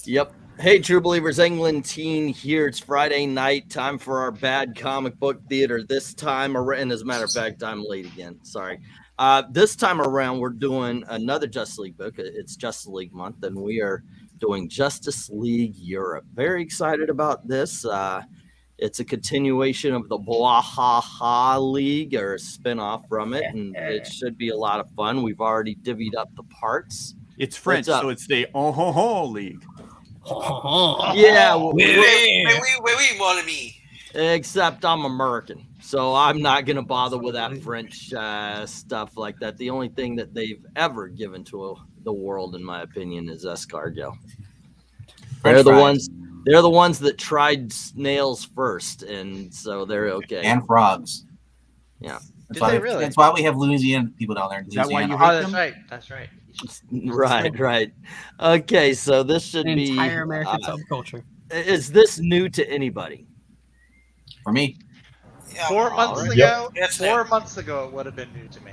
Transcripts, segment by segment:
Yep. Hey, True Believers, England Teen here. It's Friday night, time for our bad comic book theater. This time, and as a matter of fact, I'm late again. Sorry. This time around, we're doing another Justice League book. It's Justice League month, and we are doing Justice League Europe. Very excited about this. It's a continuation of the Blah League, or a spinoff from it, and it should be a lot of fun. We've already divvied up the parts. It's French, so it's the League. Yeah, oui, mon ami. Except I'm American, so I'm not gonna bother with that French stuff like that. The only thing that they've ever given to the world, in my opinion, is escargot. They're the ones. They're the ones that tried snails first, and so they're okay. And frogs. Yeah. That's why we have Louisiana people down there. Is that why you hate That's them? right. That's right. Right. Okay, so this should be entire American subculture. Is this new to anybody? For me. Yeah, 4 months right. ago. Yes, 4 months ago, it would have been new to me.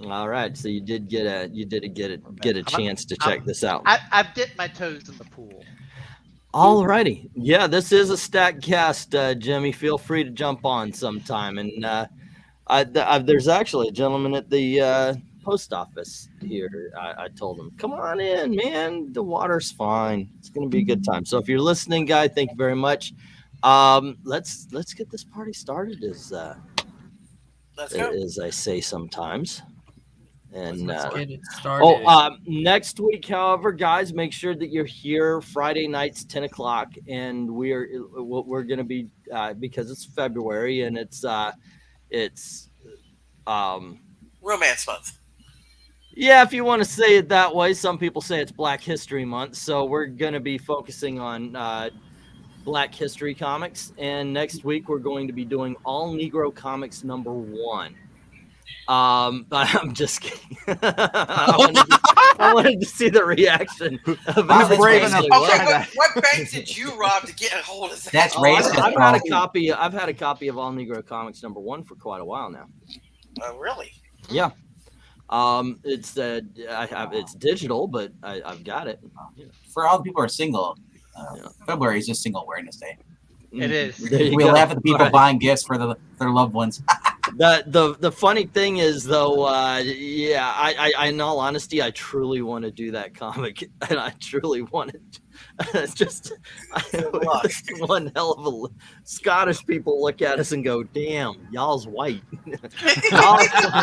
All right, so you did get a chance to check this out. I've dipped my toes in the pool. All righty, yeah, this is a stack cast, Jimmy. Feel free to jump on sometime, and there's actually a gentleman at the post office here. I told him, come on in, man. The water's fine. It's gonna be a good time. So if you're listening, guy, thank you very much. Let's get this party started. Let's go. As I say sometimes. And Let's get it started. next week, however, guys, make sure that you're here Friday nights, 10 o'clock, and we're going to be because it's February and it's Romance month. Yeah, if you want to say it that way. Some people say it's Black History Month, so we're going to be focusing on Black History comics, and next week we're going to be doing All Negro Comics #1. But I'm just kidding. I wanted to see the reaction of brave enough. What bank did you rob to get a hold of that? That's racist. I've had a copy of All Negro Comics #1 for quite a while now. Really? Yeah. It's digital, but I've got it. For all the people who are single, February is just Single Awareness Day. It is. We laugh at the people buying gifts for their loved ones. The funny thing is, though, I in all honesty, I truly want to do that comic, and I truly want it. It's just one hell of a Scottish people look at us and go, "Damn, y'all's white."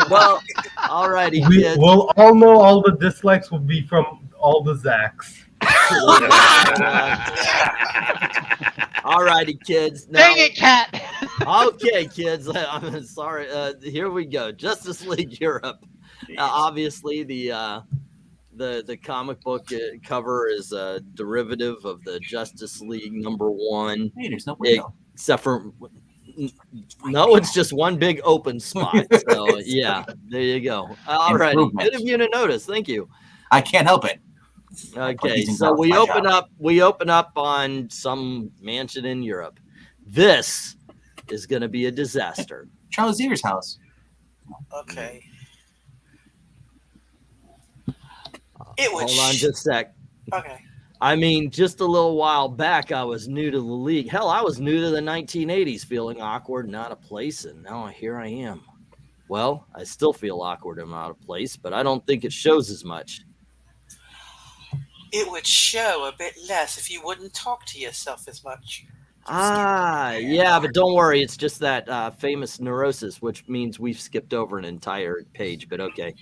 Well, alrighty, kids. We'll all know all the dislikes will be from all the Zacks. Alrighty, kids. Now, Dang it, cat! Okay, kids. I'm sorry. Here we go. Justice League Europe. Obviously, the comic book cover is a derivative of the Justice League #1. Hey, there's no window. Except for no, it's just one big open spot. So yeah, there you go. All right, good of you to notice. Thank you. I can't help it. Okay, so we open up on some mansion in Europe. This is going to be a disaster. Charles Xavier's house. Okay. Hold on just a sec. Okay. I mean, just a little while back, I was new to the league. Hell, I was new to the 1980s, feeling awkward and out of place, and now here I am. Well, I still feel awkward and out of place, but I don't think it shows as much. It would show a bit less if you wouldn't talk to yourself as much. Yeah, but don't worry. It's just that famous neurosis, which means we've skipped over an entire page. But okay,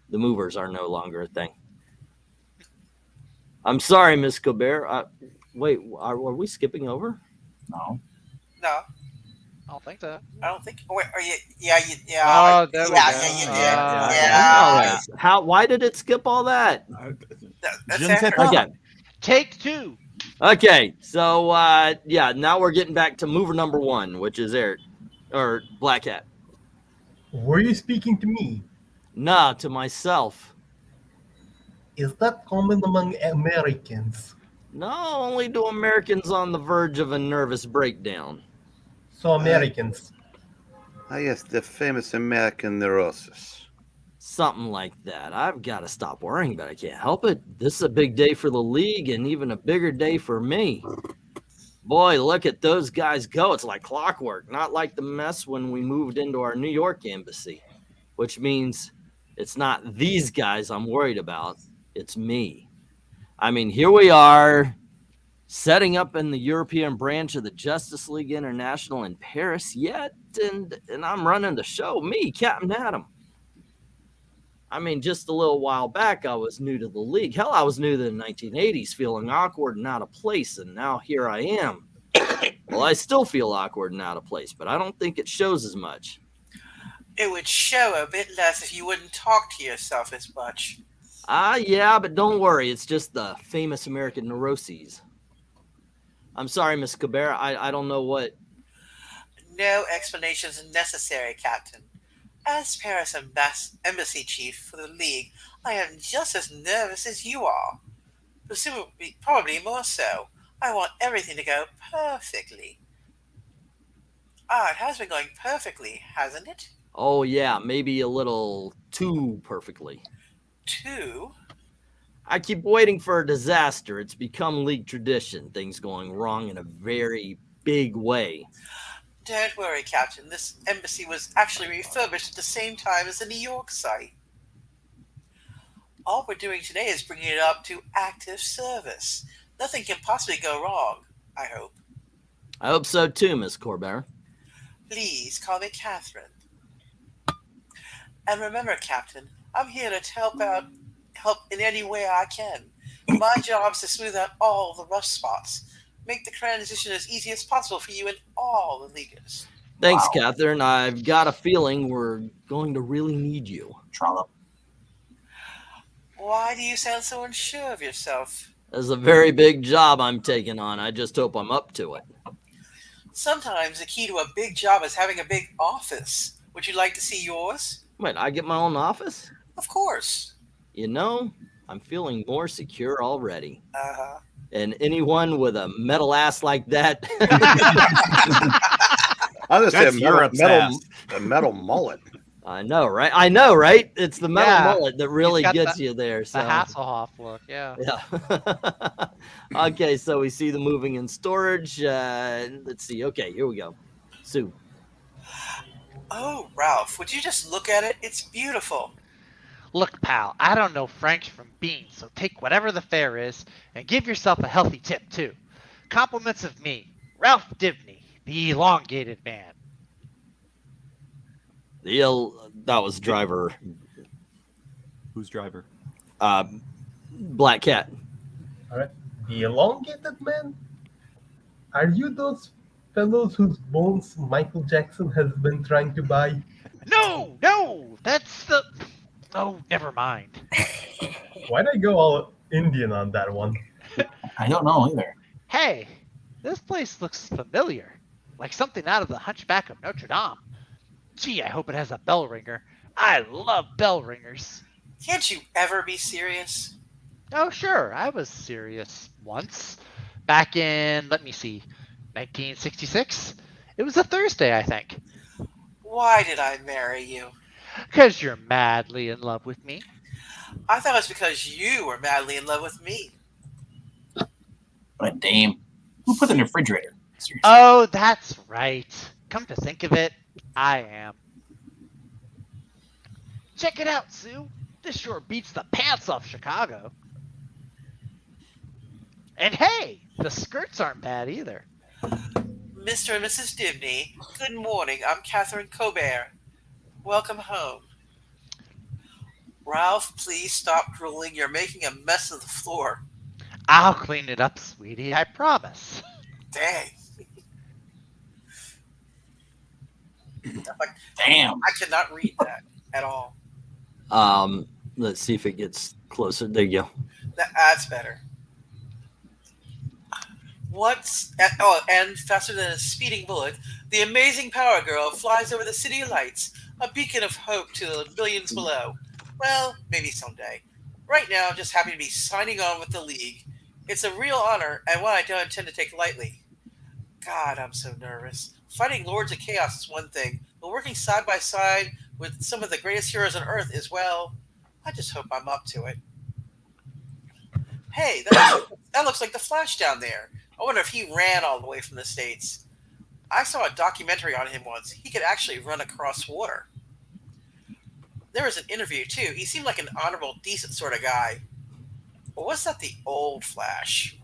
the movers are no longer a thing. I'm sorry, Miss Gobert. Wait, are we skipping over? No. No, I don't think so. I don't think. Wait, are you? Yeah. Oh, there we go. You did. Yeah. How? Why did it skip all that? That's it. Okay. Take 2. Okay, so now we're getting back to mover #1, which is Eric or Black Hat. Were you speaking to me? Nah, to myself. Is that common among Americans? No, only to Americans on the verge of a nervous breakdown. So Americans. Yes, the famous American neurosis. Something like that. I've got to stop worrying, but I can't help it. This is a big day for the league and even a bigger day for me. Boy, look at those guys go. It's like clockwork, not like the mess when we moved into our New York embassy, which means it's not these guys I'm worried about. It's me. I mean, here we are setting up in the European branch of the Justice League International in Paris yet, and I'm running the show. Me, Captain Adam. I mean, just a little while back, I was new to the league. Hell, I was new to the 1980s, feeling awkward and out of place, and now here I am. Well, I still feel awkward and out of place, but I don't think it shows as much. It would show a bit less if you wouldn't talk to yourself as much. Yeah, but don't worry. It's just the famous American neuroses. I'm sorry, Miss Cabrera. I don't know what... No explanations necessary, Captain. As Paris embassy chief for the League, I am just as nervous as you are. Presumably, probably more so. I want everything to go perfectly. It has been going perfectly, hasn't it? Oh, yeah, maybe a little too perfectly. Too? I keep waiting for a disaster. It's become league tradition, things going wrong in a very big way. Don't worry, Captain. This embassy was actually refurbished at the same time as the New York site. All we're doing today is bringing it up to active service. Nothing can possibly go wrong, I hope. I hope so too, Miss Corbera. Please call me Catherine. And remember, Captain, I'm here to help in any way I can. My job is to smooth out all the rough spots. Make the transition as easy as possible for you and all the leaguers. Thanks, wow. Catherine. I've got a feeling we're going to really need you. Trollop. Why do you sound so unsure of yourself? It's a very big job I'm taking on. I just hope I'm up to it. Sometimes the key to a big job is having a big office. Would you like to see yours? Wait, I get my own office? Of course. You know, I'm feeling more secure already. Uh-huh. And anyone with a metal ass like that. I'll just say a metal mullet. I know, right? It's the metal mullet that really gets you there. So. The Hasselhoff look, yeah. Okay, so we see the moving and storage. Let's see. Okay, here we go. Sue. Oh, Ralph, would you just look at it? It's beautiful. Look, pal, I don't know French from beans, so take whatever the fare is and give yourself a healthy tip, too. Compliments of me, Ralph Dibney, the elongated man. That was driver. Who's driver? Black Cat. All right. The elongated man? Are you those fellows whose bones Michael Jackson has been trying to buy? No, that's the... Oh, never mind. Why'd I go all Indian on that one? I don't know either. Hey, this place looks familiar. Like something out of the Hunchback of Notre Dame. Gee, I hope it has a bell ringer. I love bell ringers. Can't you ever be serious? Oh, sure. I was serious once. Back in, let me see, 1966? It was a Thursday, I think. Why did I marry you? Because you're madly in love with me. I thought it was because you were madly in love with me. What a dame. Who put it in the refrigerator? Seriously. Oh, that's right. Come to think of it, I am. Check it out, Sue. This sure beats the pants off Chicago. And hey, the skirts aren't bad either. Mr. and Mrs. Dibney, good morning. I'm Catherine Colbert. Welcome home. Ralph, please stop drooling. You're making a mess of the floor. I'll clean it up, sweetie. I promise. Dang. Damn. I cannot read that at all. Let's see if it gets closer. There you go. That's better. And faster than a speeding bullet, the amazing Power Girl flies over the city lights, a beacon of hope to the millions below. Well, maybe someday. Right now, I'm just happy to be signing on with the League. It's a real honor, and one I don't intend to take lightly. God, I'm so nervous. Fighting Lords of Chaos is one thing, but working side by side with some of the greatest heroes on Earth as well. I just hope I'm up to it. Hey, that looks like the Flash down there. I wonder if he ran all the way from the States. I saw a documentary on him once. He could actually run across water. There was an interview, too. He seemed like an honorable, decent sort of guy. But was that the old Flash?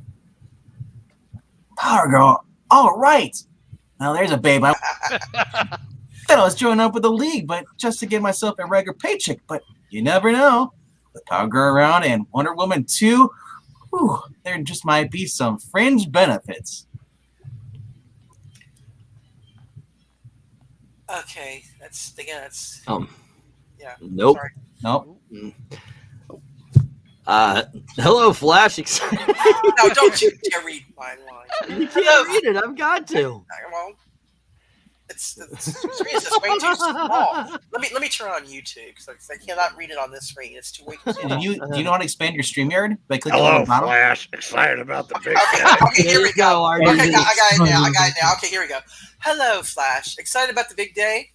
Power Girl. All right. Now there's a babe. I thought I was joining up with the League, but just to get myself a regular paycheck. But you never know. With Power Girl around and Wonder Woman 2, whew, there just might be some fringe benefits. Okay, that's yeah. Nope. Sorry. Nope. Hello, Flash. No, don't you dare read my line. You can't read it. I've got to. Well, the screen is just way too small. Let me turn on YouTube because I cannot read it on this screen. It's too way too small. Do you know how to expand your StreamYard by clicking on Hello, the bottom? Flash. Excited about the big Okay, day. okay, here we go. Artie. Okay, I got it now. I got it now. Okay, here we go. Hello, Flash. Excited about the big day?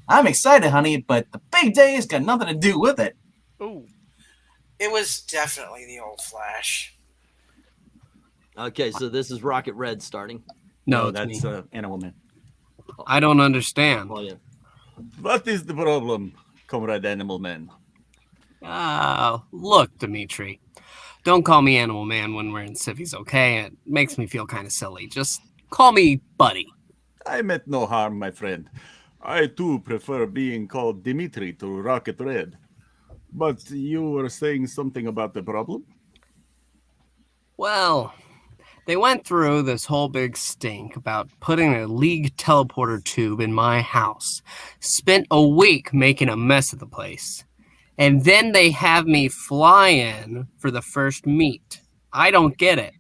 I'm excited, honey, but the big day has got nothing to do with it. Ooh. It was definitely the old Flash. Okay, so this is Rocket Red starting. No, it's that's me. Animal Man. I don't understand. Oh, yeah. What is the problem, Comrade Animal Man? Look, Dimitri. Don't call me Animal Man when we're in civvies, okay? It makes me feel kind of silly. Just call me Buddy. I meant no harm, my friend. I too prefer being called Dimitri to Rocket Red. But you were saying something about the problem? Well, they went through this whole big stink about putting a League teleporter tube in my house. Spent a week making a mess of the place. And then they have me fly in for the first meet. I don't get it.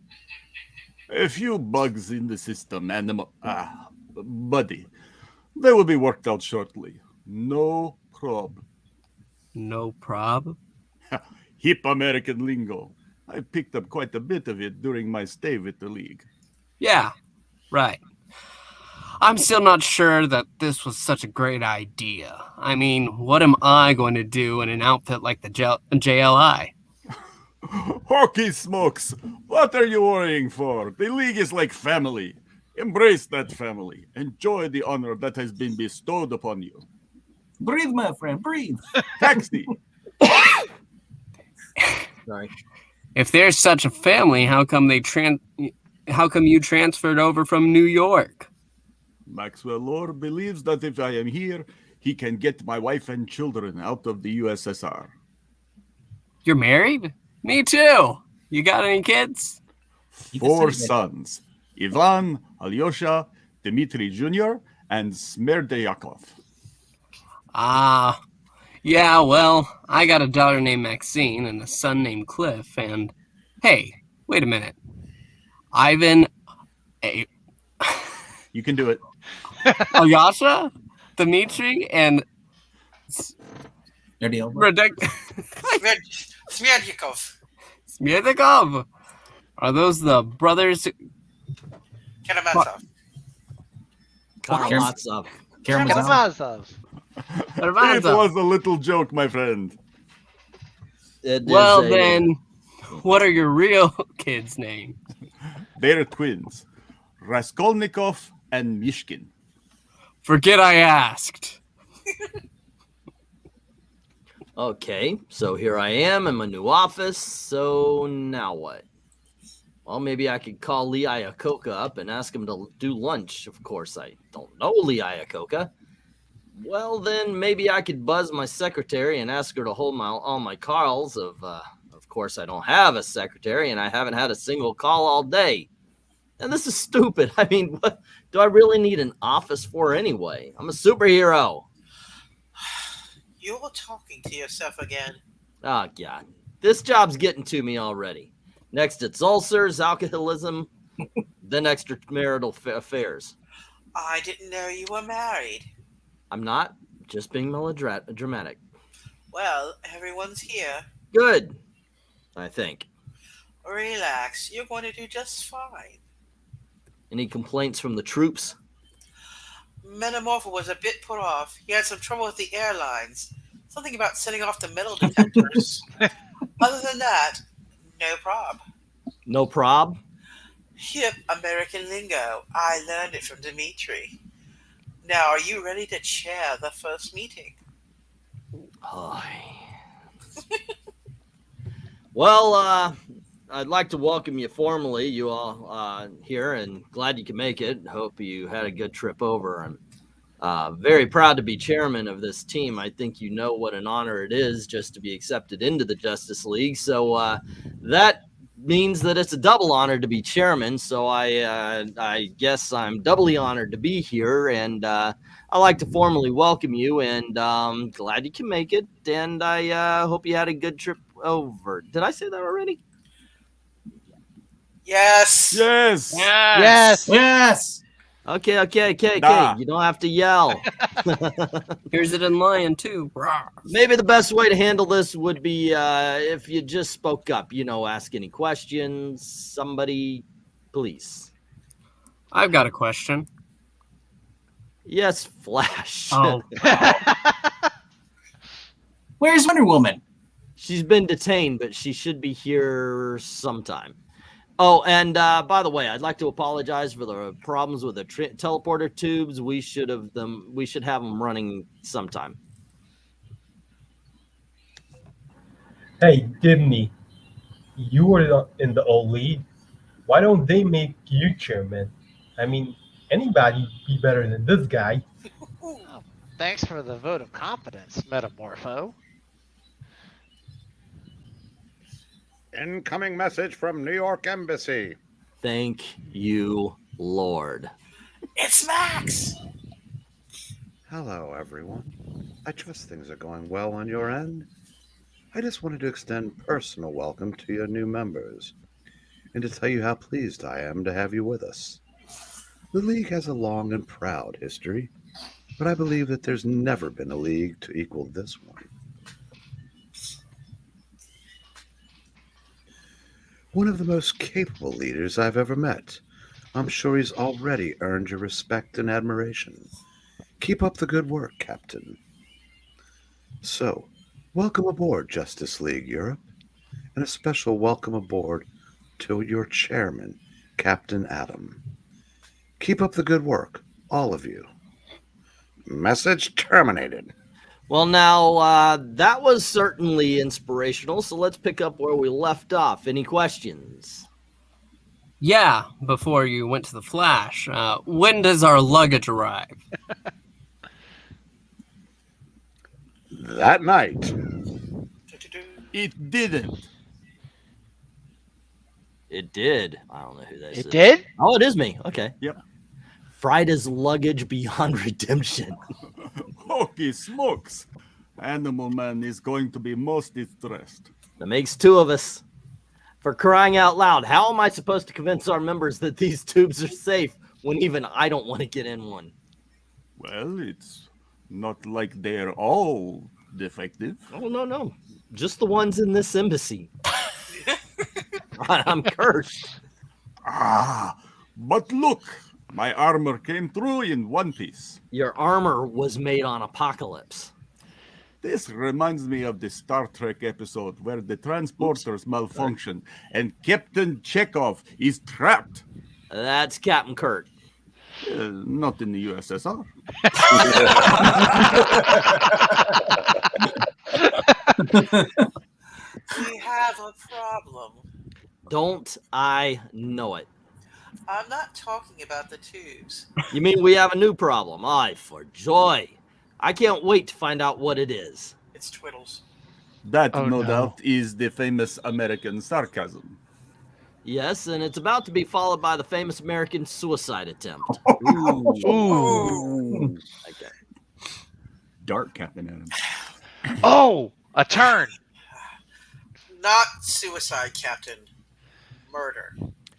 A few bugs in the system, buddy. They will be worked out shortly. No prob. No prob. Hip American lingo. I picked up quite a bit of it during my stay with the League. Yeah, right. I'm still not sure that this was such a great idea. I mean, what am I going to do in an outfit like the JLI? Hockey smokes! What are you worrying for? The League is like family. Embrace that family. Enjoy the honor that has been bestowed upon you. Breathe, my friend, breathe. Taxi! Sorry. If there's such a family, how come you transferred over from New York? Maxwell Lord believes that if I am here, he can get my wife and children out of the USSR. You're married? Me too. You got any kids? 4 sons. Ivan, Alyosha, Dmitry Jr., and Smerdeyakov. Yeah, well, I got a daughter named Maxine and a son named Cliff, and hey, wait a minute. Ivan, You can do it. Alyosha, Dmitry, and Smerdikov. Smerdikov. Are those the brothers? Karamazov. Karamazov. Karamazov. It was a little joke, my friend. Well, then, what are your real kids' names? They're twins. Raskolnikov and Mishkin. Forget I asked. Okay, so here I am in my new office. So now what? Well, maybe I could call Lee Iacocca up and ask him to do lunch. Of course, I don't know Lee Iacocca. Well, then maybe I could buzz my secretary and ask her to hold all my calls. Of course, I don't have a secretary, and I haven't had a single call all day. And this is stupid. I mean, what do I really need an office for anyway? I'm a superhero. You're talking to yourself again. Oh, God. This job's getting to me already. Next, it's ulcers, alcoholism, then extramarital affairs. I didn't know you were married. I'm not. Just being melodramatic. Well, everyone's here. Good, I think. Relax. You're going to do just fine. Any complaints from the troops? Metamorpho was a bit put off. He had some trouble with the airlines. Something about setting off the metal detectors. Other than that, no prob. No prob. Yep, American lingo. I learned it from Dimitri. Now, are you ready to chair the first meeting? Well, I'd like to welcome you formally, you all here, and glad you can make it. Hope you had a good trip over. I'm very proud to be chairman of this team. I think you know what an honor it is just to be accepted into the Justice League. So that means that it's a double honor to be chairman. So I guess I'm doubly honored to be here, and I'd like to formally welcome you, and glad you can make it. And I hope you had a good trip over. Did I say that already? Yes. Yes. Yes. Yes. Okay. Nah. You don't have to yell. Here's it in lion too. Maybe the best way to handle this would be if you just spoke up, ask any questions. Somebody, please. I've got a question. Yes, Flash. Oh, Where's Wonder Woman? She's been detained, but she should be here sometime. Oh, and by the way, I'd like to apologize for the problems with the teleporter tubes. We should have them running sometime. Hey, Dimney, you were in the old league. Why don't they make you chairman? I mean, anybody be better than this guy. Thanks for the vote of confidence, Metamorpho. Incoming message from New York Embassy. Thank you, Lord. It's Max. Hello, everyone. I trust things are going well on your end. I just wanted to extend personal welcome to your new members and to tell you how pleased I am to have you with us. The League has a long and proud history, but I believe that there's never been a League to equal this one. One of the most capable leaders I've ever met. I'm sure he's already earned your respect and admiration. Keep up the good work, Captain. So, welcome aboard, Justice League Europe, and a special welcome aboard to your chairman, Captain Adam. Keep up the good work, all of you. Message terminated. Well, now, that was certainly inspirational, so let's pick up where we left off. Any questions? yeah. Before you went to the Flash, when does our luggage arrive? That night. It didn't. It did. I don't know who that is. It did? Oh, it is me. Okay. Yep. Friday's luggage beyond redemption. Holy smokes. Animal Man is going to be most distressed. That makes two of us. For crying out loud, how am I supposed to convince our members that these tubes are safe when even I don't want to get in one? Well, it's not like they're all defective. Oh, no. Just the ones in this embassy. I'm cursed. But look, my armor came through in one piece. Your armor was made on Apocalypse. This reminds me of the Star Trek episode where the transporters malfunction and Captain Chekhov is trapped. That's Captain Kirk. Not in the USSR. We have a problem. Don't I know it? I'm not talking about the tubes. You mean we have a new problem? Aye, for joy. I can't wait to find out what it is. It's Twiddles. That, Oh, no no. doubt, is the famous American sarcasm. Yes, and it's about to be followed by the famous American suicide attempt. Ooh. Okay. Dark, Captain Adam. Oh, a turn. Not suicide, Captain. Murder.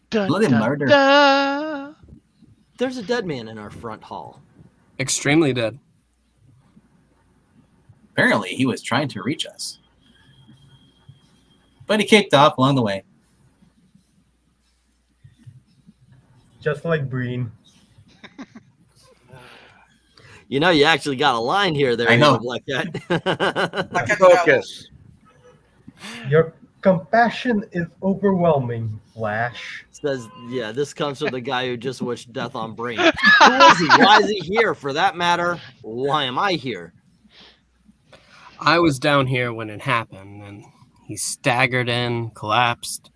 Dun, Bloody dun, murder. dun. There's a dead man in our front hall. Extremely dead. Apparently, he was trying to reach us. But he kicked off along the way. Just like Breen. You know, you actually got a line here there. I know. Black Cat. Focus. Your compassion is overwhelming, Flash. Says, yeah, this comes from the guy who just wished death on Brain. Who is he? Why is he here? For that matter, why am I here? I was down here when it happened, and he staggered in, collapsed,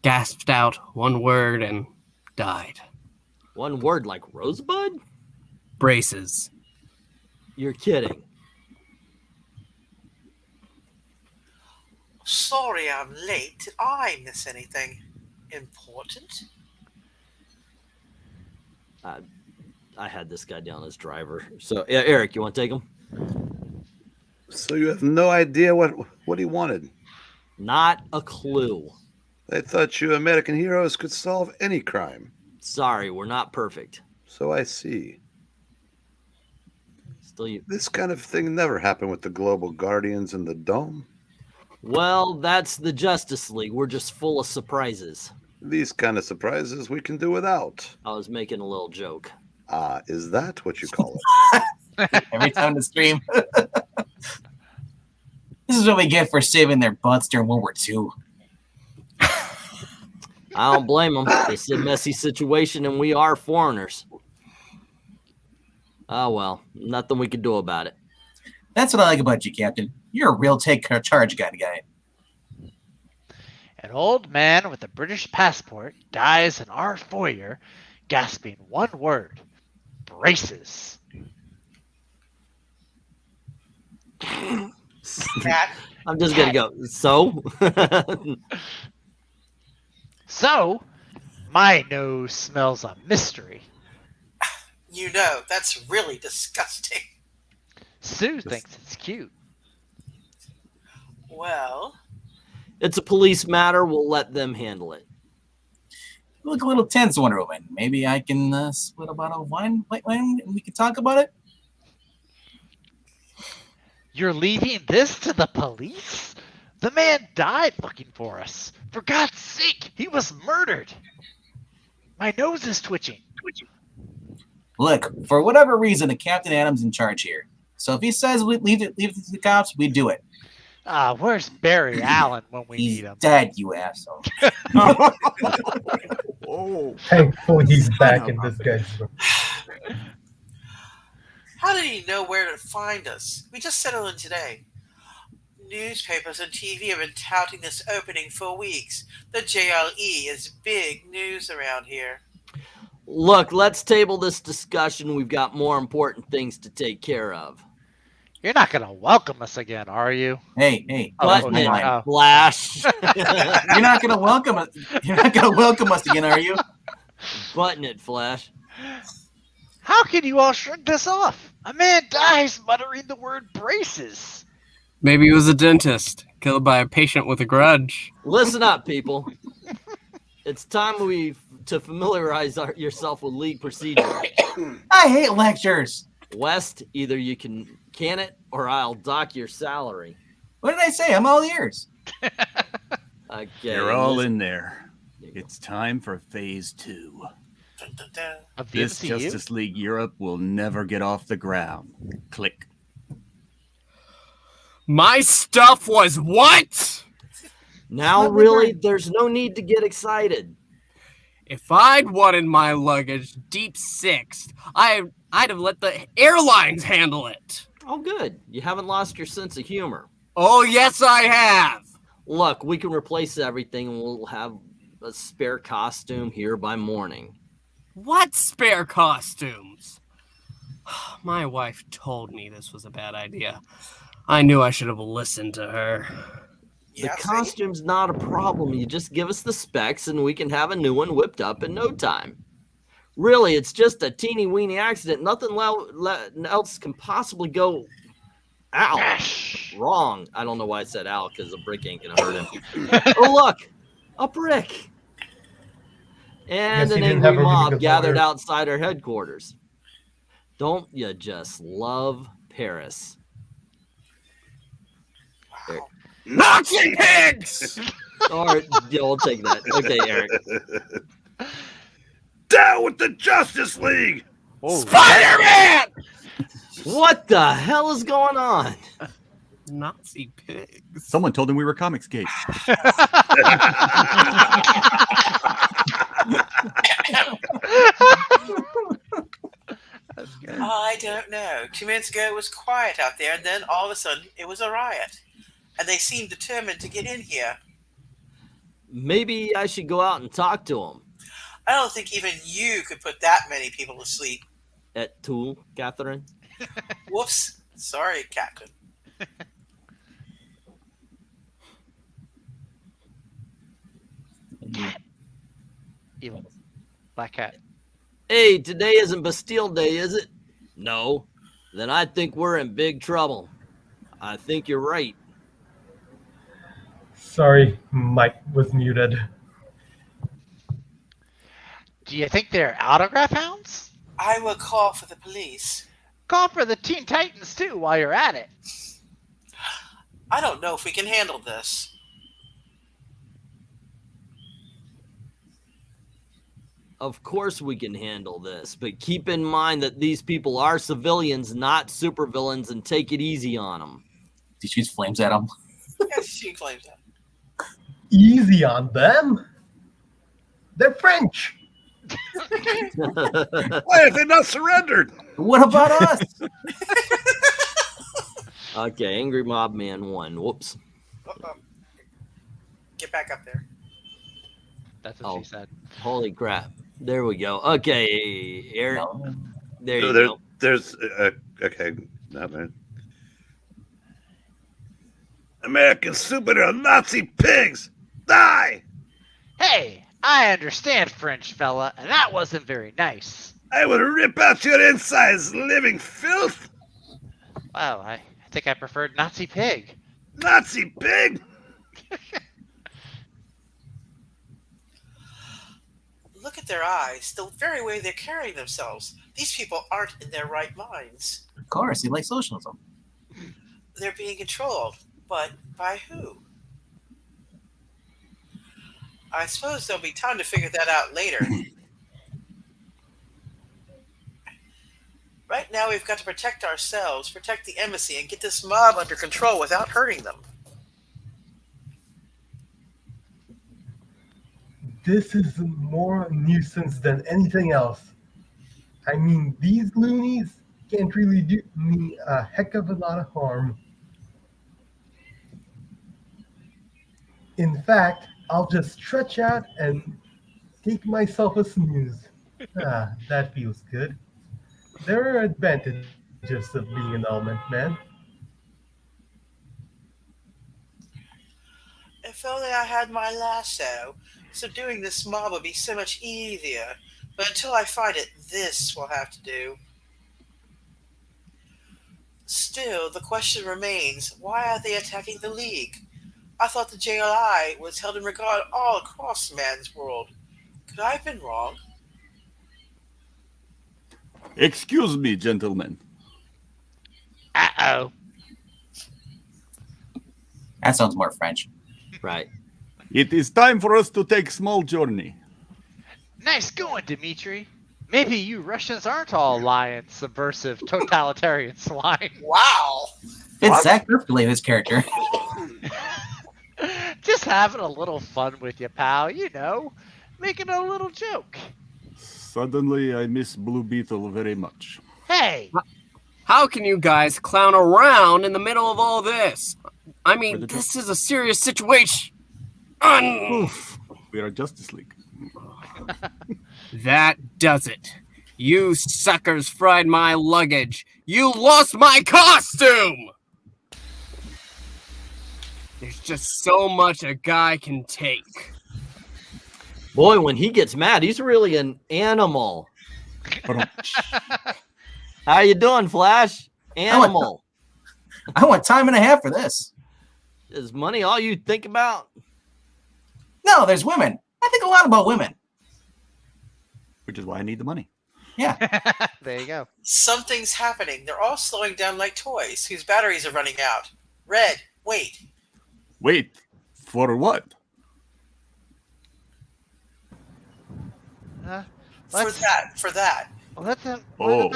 gasped out one word, and died. One word like Rosebud? Braces. You're kidding. Sorry I'm late. Did I miss anything important? I had this guy down as driver. So, yeah, Eric, you want to take him? So you have no idea what he wanted? Not a clue. I thought you American heroes could solve any crime. Sorry, we're not perfect. So I see. Still you. This kind of thing never happened with the Global Guardians in the Dome. Well, that's the Justice League. We're just full of surprises. These kind of surprises we can do without. I was making a little joke. Is that what you call it? Every time to stream. This is what we get for saving their butts during World War II. I don't blame them. It's a messy situation, and we are foreigners. Oh, well, nothing we can do about it. That's what I like about you, Captain. You're a real take charge kind of guy. An old man with a British passport dies in our foyer, gasping one word: braces. Cat, I'm just going to go. So? So, my nose smells a mystery. you know, that's really disgusting. Sue thinks it's cute. Well, It's a police matter. We'll let them handle it. You look a little tense, Wonder Woman. Maybe I can split a bottle of white wine, and we can talk about it? You're leaving this to the police? The man died looking for us. For God's sake, he was murdered. My nose is twitching. Look, for whatever reason, the Captain Adam's in charge here. So if he says we leave it to the cops, we do it. Where's Barry Allen when we He's need him? dead, you asshole. Oh, Thankfully, he's back in this guy's room. how did he know where to find us? We just settled in today. Newspapers and TV have been touting this opening for weeks. The JLE is big news around here. Look, let's table this discussion. We've got more important things to take care of. You're not going to welcome us again, are you? Hey, Button okay. it, Flash. you're not gonna welcome us. You're not gonna welcome us again, are you? Button it, Flash. How can you all shrug this off? A man dies muttering the word braces. Maybe he was a dentist, killed by a patient with a grudge. Listen up, people. It's time to familiarize yourself with league procedure. I hate lectures. West, either you can it or I'll dock your salary. What did I say? I'm all ears. Okay, you're all in there. It's time for phase 2. Dun, dun, dun. Of the This MCU? Justice League Europe will never get off the ground. Click. My stuff was what? Now, really, there's no need to get excited. If I'd wanted my luggage deep sixth, I'd have let the airlines handle it. Oh, good. You haven't lost your sense of humor. Oh, yes, I have. Look, we can replace everything and we'll have a spare costume here by morning. What spare costumes? My wife told me this was a bad idea. I knew I should have listened to her. Yeah, The see? costume's not a problem. You just give us the specs and we can have a new one whipped up in no time. Really, it's just a teeny weeny accident. Nothing else can possibly go wrong. I don't know why I said ow, because a brick ain't gonna hurt him. Oh, look, a brick. And Guess an he didn't angry have a really mob good gathered lawyer. outside our headquarters. Don't you just love Paris? Wow. Nazi pigs! Or, yeah, we'll take that. Okay, Eric. Down with the Justice League! Oh, Spider-Man! What the hell is going on? Nazi pigs. Someone told him we were comics gate. I don't know. 2 minutes ago it was quiet out there, and then all of a sudden it was a riot. And they seemed determined to get in here. Maybe I should go out and talk to him. I don't think even you could put that many people to sleep. At Tool, Catherine? Whoops. Sorry, Captain. Evil. Black cat. Hey, today isn't Bastille Day, is it? No. Then I think we're in big trouble. I think you're right. Sorry, Mike was muted. Do you think they're autograph hounds? I will call for the police. Call for the Teen Titans too while you're at it. I don't know if we can handle this. Of course we can handle this, but keep in mind that these people are civilians, not supervillains, and take it easy on them. He shoots flames at him. Yes, she claims that. Easy on them. They're French. Why have they not surrendered? What about us? Okay, Angry Mob Man 1. Whoops. Uh-oh. Get back up there. That's what she said. Holy crap. There we go. Okay, Eric. No. There So you there- go. There's okay, no man. American superhero Nazi pigs, die! Hey, I understand, French fella, and that wasn't very nice. I will rip out your insides, living filth! Wow, I think I preferred Nazi pig. Nazi pig! Look at their eyes, the very way they're carrying themselves. These people aren't in their right minds. Of course, he likes socialism. They're being controlled, but by who? I suppose there'll be time to figure that out later. Right now, we've got to protect ourselves, protect the embassy, and get this mob under control without hurting them. This is more a nuisance than anything else. I mean, these loonies can't really do me a heck of a lot of harm. In fact, I'll just stretch out and take myself a snooze. Ah, that feels good. There are advantages of being an element man. If only I had my lasso, subduing this mob would be so much easier. But until I find it, this will have to do. Still, the question remains, why are they attacking the League? I thought the JLI was held in regard all across man's world. Could I have been wrong? Excuse me, gentlemen. Uh-oh. That sounds more French. Right. It is time for us to take small journey. Nice going, Dimitri. Maybe you Russians aren't all lying, subversive, totalitarian swine. Wow! Fits Zach perfectly, this character. Just having a little fun with you, pal. You know, making a little joke. Suddenly, I miss Blue Beetle very much. Hey, How can you guys clown around in the middle of all this? I mean, Where the this is a serious situation. We are Justice League. That does it. You suckers fried my luggage. You lost my costume! There's just so much a guy can take. Boy, when he gets mad, he's really an animal. How you doing, Flash? Animal. I want time and a half for this. Is money all you think about? No, there's women. I think a lot about women. Which is why I need the money. Yeah. there you go. Something's happening. They're all slowing down like toys whose batteries are running out. Red, wait. Wait, for what? For that. Well, that's a, Oh.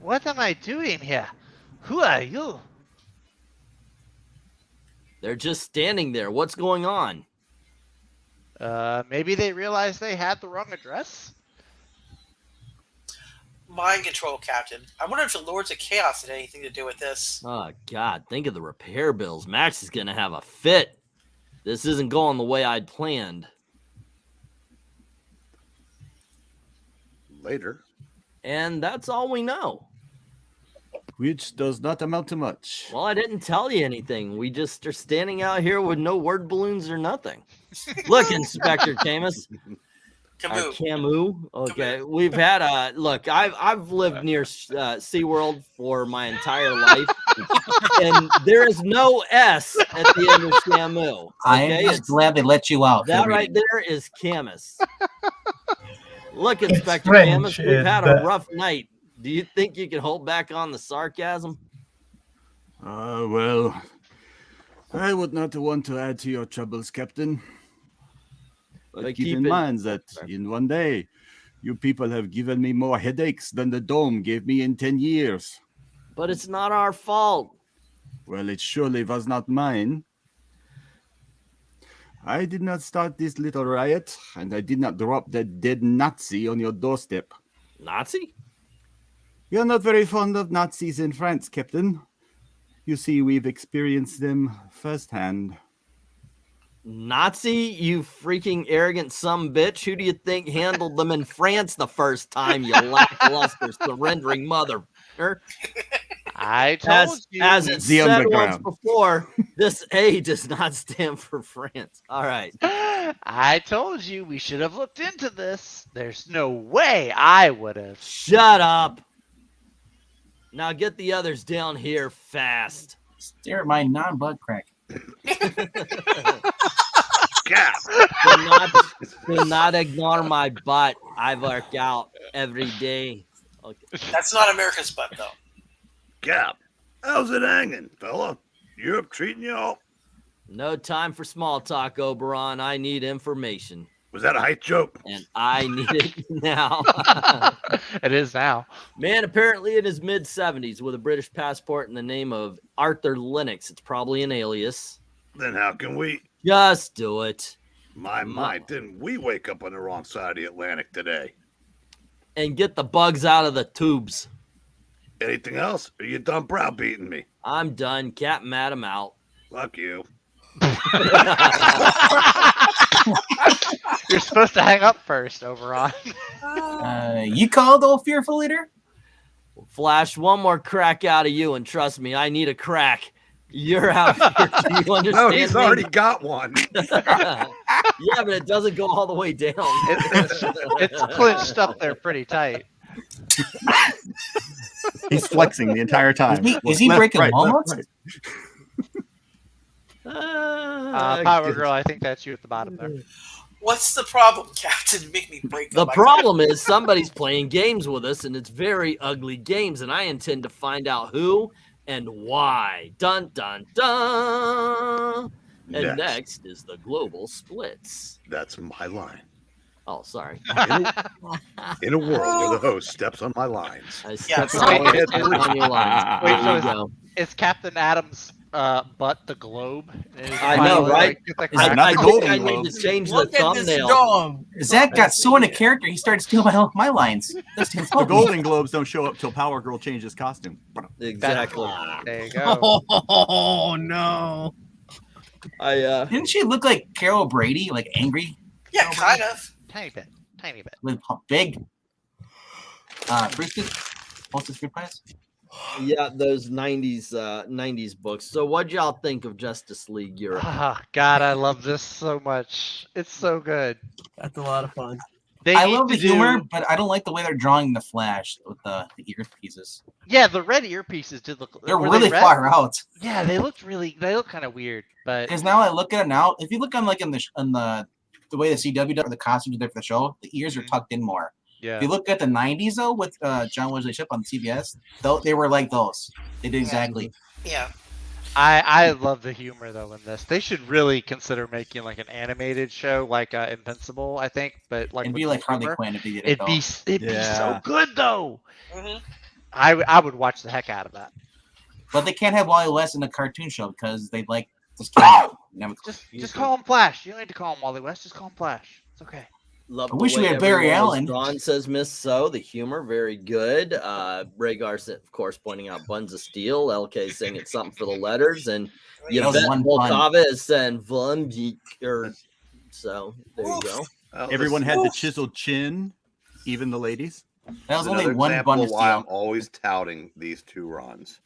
What am I doing here? Who are you? They're just standing there. What's going on? Maybe they realized they had the wrong address? Mind control, Captain. I wonder if the Lords of Chaos had anything to do with this. Oh, God. Think of the repair bills. Max is going to have a fit. This isn't going the way I'd planned. Later. And that's all we know. Which does not amount to much. Well, I didn't tell you anything. We just are standing out here with no word balloons or nothing. Look, Inspector Camus. Camus. Okay, we've had look. I've lived near SeaWorld for my entire life, and there is no S at the end of Camus. Okay? I'm just glad they let you out. That right there is Camus. Look, Inspector French, Camus, we've had the- a rough night. Do you think you can hold back on the sarcasm? Well, I would not want to add to your troubles, Captain. But keep in mind that in one day, you people have given me more headaches than the dome gave me in 10 years. But it's not our fault. Well, it surely was not mine. I did not start this little riot, and I did not drop that dead Nazi on your doorstep. Nazi? You're not very fond of Nazis in France, Captain. You see, we've experienced them firsthand. Nazi, you freaking arrogant sumbitch. Who do you think handled them in France the first time, you lackluster surrendering mother? I told you. As it The said once underground. before, this A does not stand for France. All right. I told you we should have looked into this. There's no way I would have. Shut up. Now get the others down here fast. Stare at my non-butt crack. Cap. Do not ignore my butt. I work out every day. Okay. That's not America's butt, though. Cap. How's it hanging, fella? Europe treating you all? No time for small talk, Oberon. I need information. Was that a height joke? And I need it now. It is now. Man, apparently in his mid-70s with a British passport in the name of Arthur Lennox. It's probably an alias. Then how can we? Just do it. My, didn't we wake up on the wrong side of the Atlantic today? And get the bugs out of the tubes. Anything else? Or you done browbeating me? I'm done. Cap Madam out. Fuck you. You're supposed to hang up first, Oberon. You called, old fearful leader? Flash one more crack out of you, and trust me, I need a crack. You're out here. Do you understand? No, he's me? already got one. Yeah, but it doesn't go all the way down. It's clinched up there pretty tight. He's flexing the entire time. Is he breaking walnuts? Power Girl, I think that's you at the bottom there. What's the problem, Captain? Make me break The up my- problem is somebody's playing games with us, and it's very ugly games, and I intend to find out who and why. Dun, dun, dun. And next is the global splits. That's my line. Oh, sorry. In a world where the host steps on my lines. I Yeah, stepped so on your lines. Wait, There you so go. Is Captain Adams' butt the globe? I know, right? Not the I think Golden I need Globes. to change the Look at this thumbnail. dog. Zach got so into character, he started stealing my lines. The Golden Globes don't show up till Power Girl changes costume. Exactly. There you go. Oh no. Didn't she look like Carol Brady, like angry Yeah, kind of. Tiny bit. Tiny bit. with big brisket? Hostess fruit pies? Yeah, those 90s books. So what'd y'all think of Justice League Europe? Oh, God, I love this so much. It's so good. That's a lot of fun. I love the humor, but I don't like the way they're drawing the Flash with the earpieces. Yeah, the red earpieces did look. They're were really they red? far out. Yeah, they look kind of weird. But Because now I look at it now, if you look on like in the way the CW does, or the costumes there for the show, the ears are tucked in more. yeah, If you look at the 90s though, with John Wesley Shipp on CBS, they were like those. They did exactly. Yeah. I love the humor though in this. They should really consider making like an animated show like Invincible, I think. But like It'd with be like the Harley humor. Quinn if they did it. It'd be so good though. Mhm. I would watch the heck out of that. But they can't have Wally West in the cartoon show because they like this camera. Just call him Flash. You don't need to call him Wally West. Just call him Flash. It's okay. Love I wish we had Barry Allen. Drawn, says Miss So. The humor, very good. Rhaegar, of course, pointing out Buns of Steel. LK saying it's something for the letters. And Yvette Volkova is saying Vun. So there you go. Well, everyone had the chiseled chin, even the ladies. That was only one Bun of Steel. Why I'm always touting these two runs.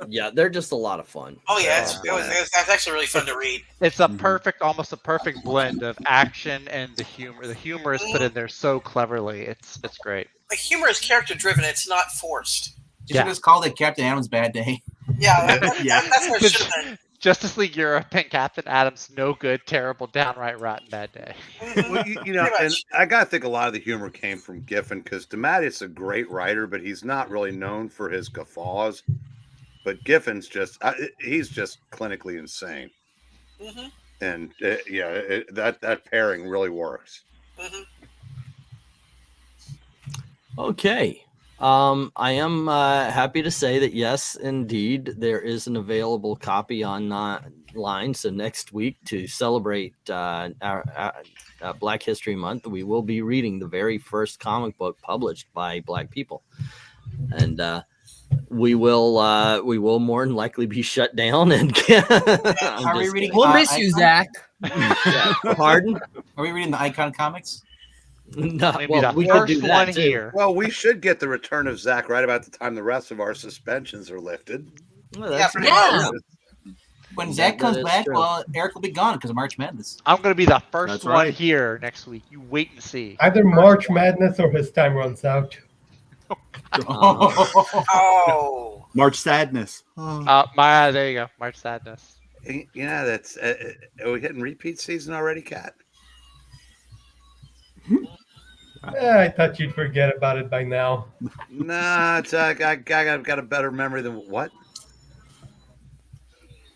Yeah, they're just a lot of fun. Oh yeah, that's actually really fun to read. It's a perfect, almost a perfect blend of action and the humor. The humor is put in there so cleverly. It's great. The humor is character driven. It's not forced. You should just call it Captain Adam's Bad Day. Yeah, that's what it should have been. Justice League Europe and Captain Adam's no good, terrible, downright rotten bad day. Well, you know, and I gotta think a lot of the humor came from Giffen because DeMatteis a great writer, but he's not really known for his guffaws. But Giffen's just—he's just clinically insane, and that pairing really works. Okay. I am happy to say that yes, indeed, there is an available copy online. So next week, to celebrate our Black History Month, we will be reading the very first comic book published by Black people, and we will more than likely be shut down. And Are we reading? We'll miss you, Zach. Pardon? Are we reading the Icon comics? No, well, we could do that here. Well, we should get the return of Zach right about the time the rest of our suspensions are lifted. Well, When Zach comes back, well, Eric will be gone because of March Madness. I'm going to be the first one here next week. You wait and see. Either March Madness or his time runs out. Oh. March Sadness. There you go. March Sadness. Yeah, that's. Are we hitting repeat season already, Kat? I thought you'd forget about it by now. Nah, it's, I got a better memory than what?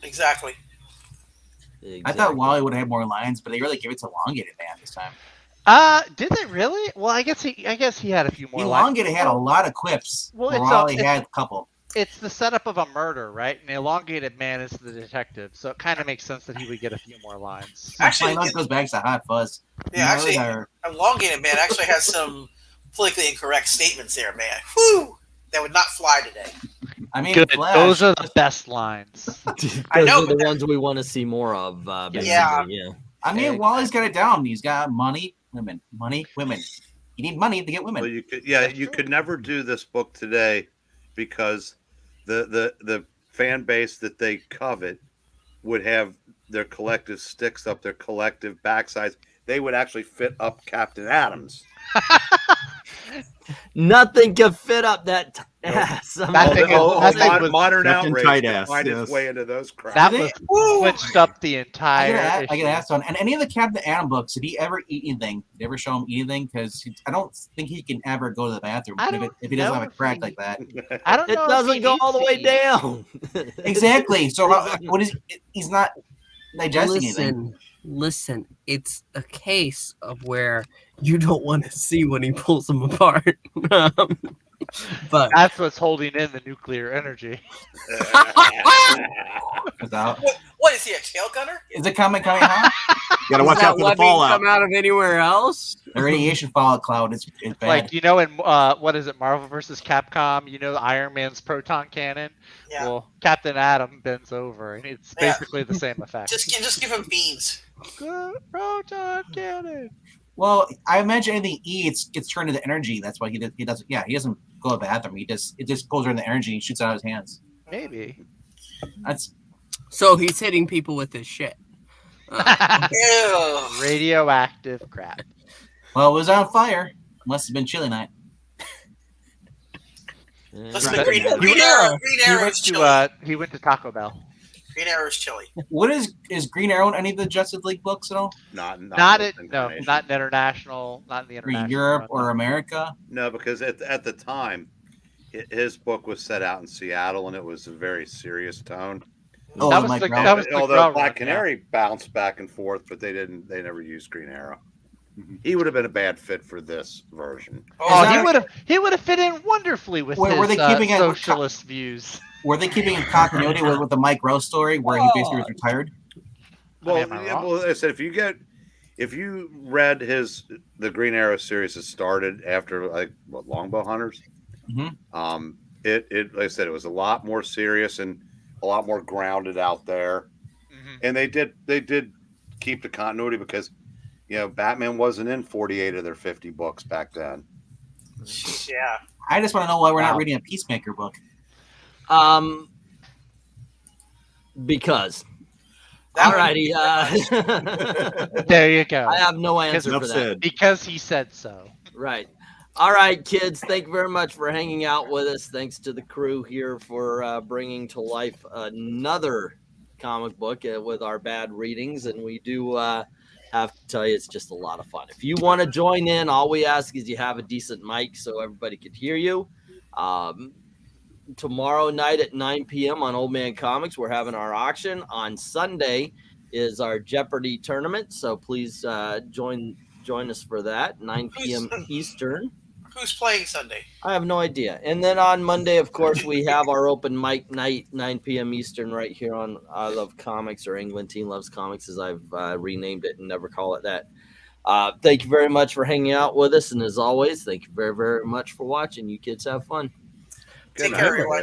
Exactly. I thought Wally would have more lines, but they really gave it to Elongated Man this time. Did they really? Well, I guess he had a few more. Elongated had a lot of quips. Well, Wally had a couple. It's the setup of a murder, right? And the Elongated Man is the detective, so it kind of makes sense that he would get a few more lines. Actually, it goes back to Hot Fuzz. Yeah, actually, Elongated Man actually has some politically incorrect statements there, man. Whew! That would not fly today. I mean, good. Those are the best lines. I know the ones we want to see more of. Yeah. I mean, Wally's got it down. He's got money, women, money, women. You need money to get women. Well, you could never do this book today because the fan base that they covet would have their collective sticks up their collective backsides. They would actually fit up Captain Adams. Nothing can fit up that ass. Modern outrage can find its way into those crowds. That was switched up the entire. I get asked on. And any of the Captain Adam books, did he ever eat anything? Did they ever show him eat anything? Because I don't think he can ever go to the bathroom if he doesn't have a crack like that. I don't know. It doesn't go all the way down. Exactly. So what is? He's not digesting anything. Listen, it's a case of where you don't want to see when he pulls them apart. But that's what's holding in the nuclear energy. What is he, a tail gunner? Is it coming hot? You gotta watch out for the fallout. Come out of anywhere else? The radiation fallout cloud is bad. Like, in what is it, Marvel versus Capcom? Iron Man's proton cannon. Yeah. Well, Captain Atom bends over, and it's basically the same effect. Just give him beans. Good proton cannon. Well, I imagine anything he eats gets turned into energy. That's why he doesn't. Yeah, he doesn't go to the bathroom. It just pulls around the energy and shoots out of his hands. Maybe. So he's hitting people with his shit. Radioactive crap. Well, it was on fire. Must have been chilly night. Green Arrow. He went to Taco Bell. Green Arrow is chilly. What is Green Arrow in any of the Justice League books at all? Not in international, not in the international. Or Europe or America? No, because at the time, his book was set out in Seattle, and it was a very serious tone. Oh, that was although Black Canary bounced back and forth, but they never used Green Arrow. He would have been a bad fit for this version. Oh, he would have fit in wonderfully with his were they keeping socialist views. Were they keeping in continuity with the Mike Rowe story where he basically was retired? Well, am I wrong? well, I said if you read the Green Arrow series that started after Longbow Hunters, it like I said, it was a lot more serious and a lot more grounded out there, and they did keep the continuity because Batman wasn't in 48 of their 50 books back then. Yeah. I just want to know why we're not reading a Peacemaker book. Because. That Alrighty. There you go. I have no answer for that. Because he said so. Right. All right, kids. Thank you very much for hanging out with us. Thanks to the crew here for bringing to life another comic book with our bad readings. And we do have to tell you, it's just a lot of fun. If you want to join in, all we ask is you have a decent mic so everybody can hear you. Tomorrow night at 9 p.m. on Old Man Comics, we're having our auction. On Sunday is our Jeopardy tournament, so please join us for that, 9 p.m. Eastern. Who's playing Sunday? I have no idea. And then on Monday, of course, we have our open mic night, 9 p.m. Eastern, right here on I Love Comics, or England Teen Loves Comics, as I've renamed it and never call it that. Thank you very much for hanging out with us, and as always, thank you very, very much for watching. You kids have fun. Take care, everyone.